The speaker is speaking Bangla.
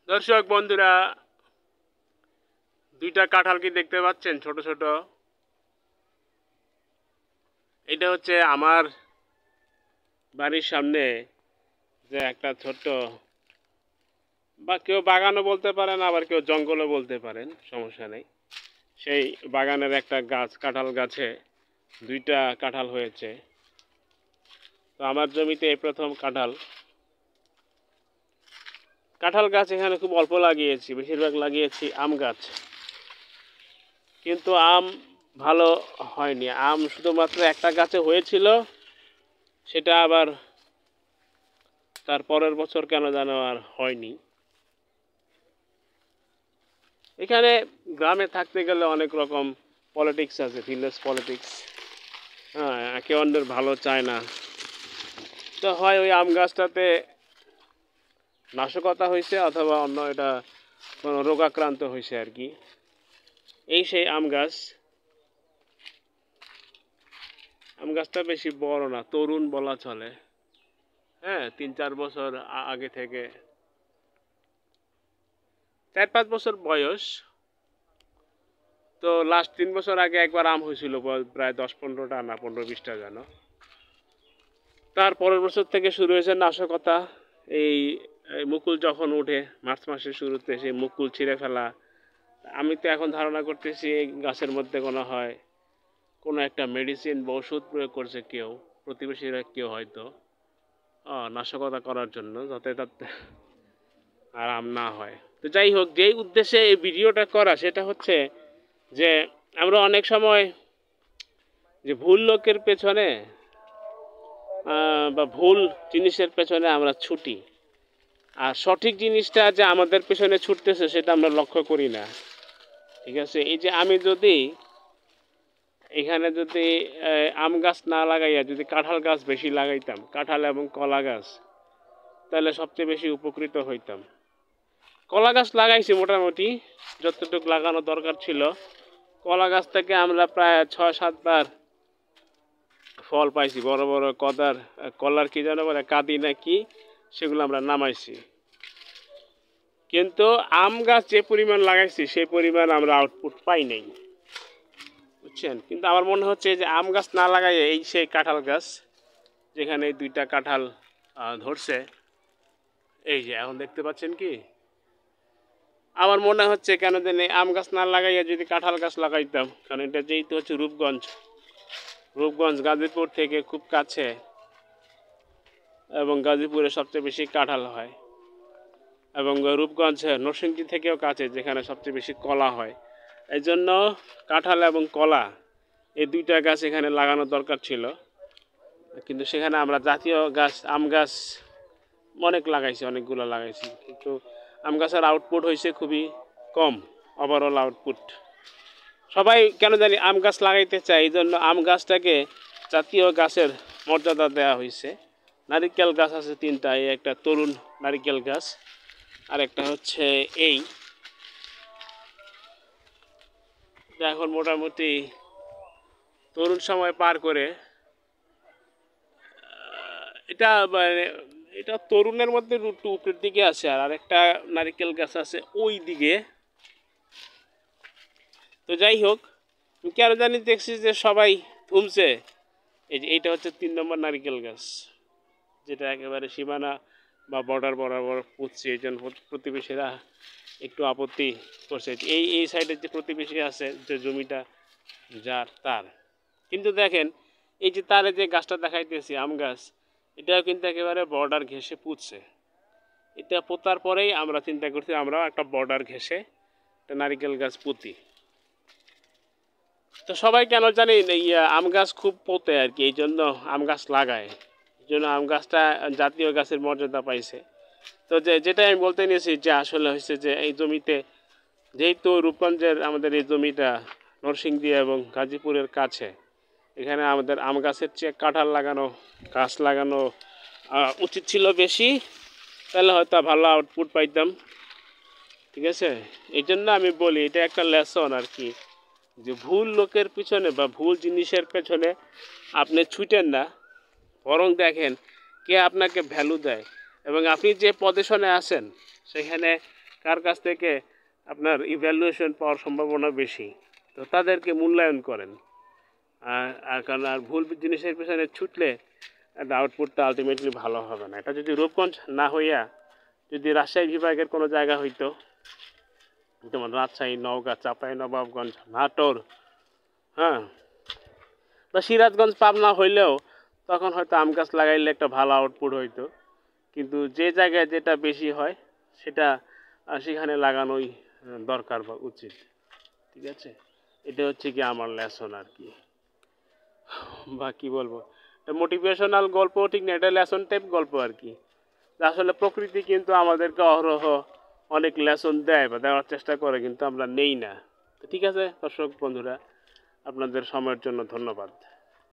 দর্শক বন্ধুরা, দুইটা কাঁঠাল কি দেখতে পাচ্ছেন? ছোট ছোট। এটা হচ্ছে আমার বাড়ির সামনে যে একটা ছোট্ট, বা কেউ বাগানও বলতে পারেন, আবার কেউ জঙ্গলও বলতে পারেন, সমস্যা নেই। সেই বাগানের একটা গাছ, কাঁঠাল গাছে দুইটা কাঁঠাল হয়েছে। তো আমার জমিতে এই প্রথম কাঁঠাল গাছ এখানে খুব অল্প লাগিয়েছি, বেশিরভাগ লাগিয়েছি আম গাছ। কিন্তু আম ভালো হয়নি। আম শুধুমাত্র একটা গাছে হয়েছিল, সেটা আবার তার পরের বছর কেন যেন আর হয়নি। এখানে গ্রামে থাকতে গেলে অনেক রকম পলিটিক্স আছে, ভিলেজ পলিটিক্স। হ্যাঁ, একে অন্যের ভালো চায় না। তো হয় ওই আম গাছটাতে নাশকতা হয়েছে, অথবা অন্য এটা কোনো রোগাক্রান্ত হয়েছে আর কি। এই সেই আম গাছ। আম গাছটা বেশি বড় না, তরুণ বলা চলে। হ্যাঁ, 3-4 বছর আগে থেকে, 4-5 বছর বয়স। তো লাস্ট 3 বছর আগে একবার আম হয়েছিল, প্রায় 10-15টা, না 15-20টা যেন। তার পরের বছর থেকে শুরু হয়েছে নাশকতা। এই মুকুল যখন ওঠে মার্চ মাসের শুরুতে, সেই মুকুল ছিঁড়ে ফেলা। আমি তো এখন ধারণা করতেছি এই গাছের মধ্যে কোনো একটা মেডিসিন বা ওষুধ প্রয়োগ করছে কেউ, প্রতিবেশীরা কেউ হয়তো নাশকতা করার জন্য, যাতে তাতে আর আম না হয়। তো যাই হোক, যেই উদ্দেশ্যে এই ভিডিওটা করা, সেটা হচ্ছে যে আমরা অনেক সময় যে ভুল লোকের পেছনে বা ভুল জিনিসের পেছনে আমরা ছুটি, আর সঠিক জিনিসটা যে আমাদের পেছনে ছুটতেছে সেটা আমরা লক্ষ্য করি না। ঠিক আছে, এই যে আমি যদি এখানে যদি আম গাছ না লাগাইয়া যদি কাঁঠাল গাছ বেশি লাগাইতাম, কাঁঠাল এবং কলা গাছ, তাহলে সবচেয়ে বেশি উপকৃত হইতাম। কলা গাছ লাগাইছি মোটামুটি যতটুকু লাগানো দরকার ছিল। কলা গাছ থেকে আমরা প্রায় 6-7 বার ফল পাইছি, বড় বড় কলার কি যেন বলে, কাঁদি না কি, সেগুলো আমরা নামাইছি। কিন্তু আম গাছ যে পরিমাণ লাগাইছি সেই পরিমাণ আমরা আউটপুট পাই নাই, বুঝছেন। কিন্তু আমার মনে হচ্ছে যে আম গাছ না লাগাই এই সেই কাঁঠাল গাছ, যেখানে এই দুইটা কাঁঠাল ধরছে, এই যে এখন দেখতে পাচ্ছেন কি, আমার মনে হচ্ছে কেন জানি আম গাছ না লাগাইয়া যদি কাঁঠাল গাছ লাগাইতাম, কারণ এটা যেহেতু হচ্ছে রূপগঞ্জ গাজীপুর থেকে খুব কাছে, এবং গাজীপুরে সবচেয়ে বেশি কাঁঠাল হয়, এবং রূপগঞ্জ নরসিংদী থেকেও কাছে, যেখানে সবচেয়ে বেশি কলা হয়। এই জন্য কাঁঠাল এবং কলা এই দুইটা গাছ এখানে লাগানোর দরকার ছিল। কিন্তু সেখানে আমরা জাতীয় গাছ আম গাছ অনেকগুলো লাগাইছি, কিন্তু আম গাছের আউটপুট হয়েছে খুবই কম, ওভারঅল আউটপুট। সবাই কেন জানি আম গাছ লাগাইতে চায়, এই জন্য আম গাছটাকে জাতীয় গাছের মর্যাদা দেওয়া হয়েছে। নারিকেল গাছ আছে 3টা, এই একটা তরুণ নারিকেল গাছ, আর একটা হচ্ছে এই, এখন মোটামুটি তরুণ সময় পার করে। এটা মানে এটা তরুণের মধ্যে একটু উপরের দিকে আছে, আর আরেকটা নারিকেল গাছ আছে ওই দিকে। তো যাই হোক, কেন জানি দেখছি যে সবাই থমছে। এই যে এইটা হচ্ছে 3 নম্বর নারিকেল গাছ, যেটা একেবারে সীমানা বা বর্ডার বরাবর পুঁতছে। এই জন্য প্রতিবেশীরা একটু আপত্তি করছে। এই সাইডের যে প্রতিবেশী আছে, যে জমিটা যার তার, কিন্তু দেখেন এই যে তার যে গাছটা দেখাইতেছি আম গাছ, এটাও কিন্তু একেবারে বর্ডার ঘেঁষে পুঁতছে। এটা পোতার পরেই আমরা চিন্তা করছি আমরাও একটা বর্ডার ঘেঁষে একটা নারিকেল গাছ পুঁতি। তো সবাই কেন জানি আম গাছ খুব পোতে আর কি, এই জন্য আম গাছ লাগায়, এই জন্য আম গাছটা জাতীয় গাছের মর্যাদা পাইছে। তো যেটা আমি বলতে নিয়েছি, যে আসলে হয়েছে যে এই জমিতে, যেহেতু রূপগঞ্জের আমাদের এই জমিটা নরসিংদী এবং গাজীপুরের কাছে, এখানে আমাদের আম গাছের চেয়ে কাঁঠাল গাছ লাগানো উচিত ছিল বেশি, তাহলে হয়তো ভালো আউটপুট পাইতাম। ঠিক আছে, এই জন্য আমি বলি এটা একটা লেসন আর কি, যে ভুল লোকের পিছনে বা ভুল জিনিসের পেছনে আপনি ছুটেন না, বরং দেখেন কে আপনাকে ভ্যালু দেয়, এবং আপনি যে পজিশনে আছেন সেখানে কার কাছ থেকে আপনার ইভ্যালুয়েশন পাওয়ার সম্ভাবনা বেশি, তো তাদেরকে মূল্যায়ন করেন। আর কারণ আর ভুল জিনিসের পেছনে ছুটলে একটা আউটপুটটা আলটিমেটলি ভালো হবে না। এটা যদি রূপগঞ্জ না হইয়া যদি রাজশাহী বিভাগের কোনো জায়গা হইতো, যেমন রাজশাহী, নওগাঁ, চাঁপাইনবাবগঞ্জ, নাটোর, হ্যাঁ, বা সিরাজগঞ্জ, পাবনা হইলেও তখন হয়তো আম গাছ লাগাইলে একটা ভালো আউটপুট হইতো। কিন্তু যে জায়গায় যেটা বেশি হয় সেটা সেখানে লাগানোই দরকার বা উচিত। ঠিক আছে, এটা হচ্ছে কি আমার লেসন আর কি, বা কি বলবো, মোটিভেশনাল গল্প ঠিক না, এটা লেসন টাইপ গল্প আর কি। আসলে প্রকৃতি কিন্তু আমাদেরকে অহরহ অনেক লেসন দেয় বা দেওয়ার চেষ্টা করে, কিন্তু আমরা নেই না। তো ঠিক আছে দর্শক বন্ধুরা, আপনাদের সময়ের জন্য ধন্যবাদ।